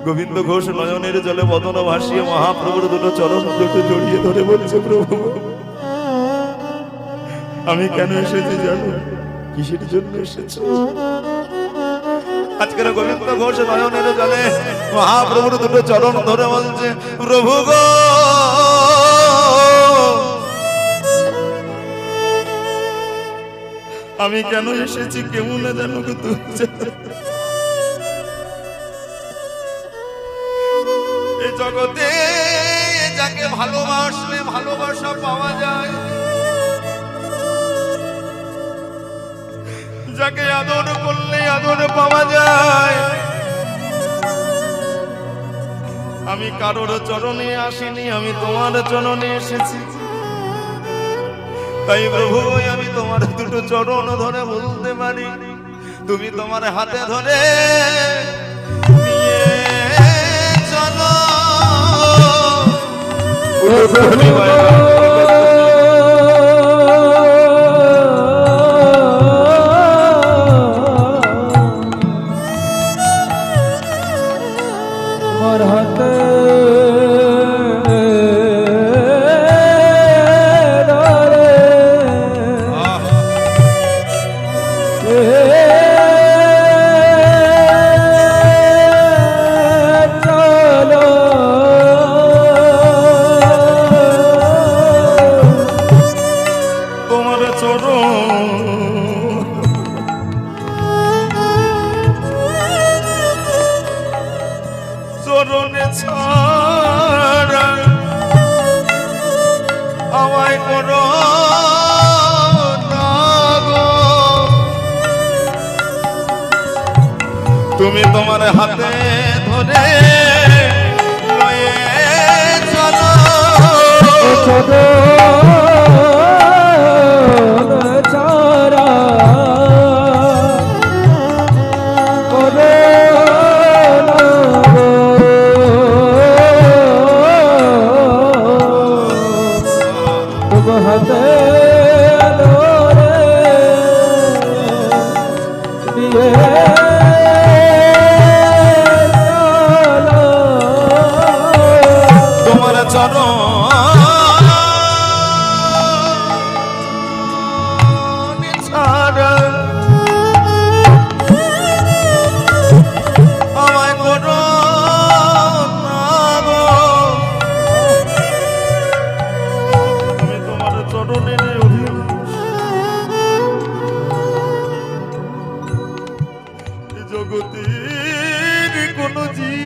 গোবিন্দ ঘোষ নয়নের জলে বদন ভাসিয়ে মহাপ্রভুর দুটো চরণ দুটো জড়িয়ে ধরে বলছে, প্রভু আমি কেন এসেছি জানো? কিসের জন্য এসেছি? আজকের গোবিন্দ ঘোষ নয়নের জলে মহাপ্রভুর দুটো চরণ ধরে বলছে, প্রভু গো আমি কেন এসেছি কেমন না জানো? এই জগতে যাকে ভালোবাসলে ভালোবাসা পাওয়া যায়, যাকে আদর করলে আদর পাওয়া যায়, আমি কারোর চরণে আসিনি, আমি তোমার চরণে এসেছি। তাই প্রভু আমি তোমার দুটো চরণ ধরে বলতে পারি, তুমি তোমার হাতে ধরে নিয়ে চলো। তোমার হাতে চরণে ছাড়া আমায় করো না গো, তুমি তোমার হাতে ধরে লয়ে চলো। ছাড়া হাতে ধরে দিয়ে তোমার চরণ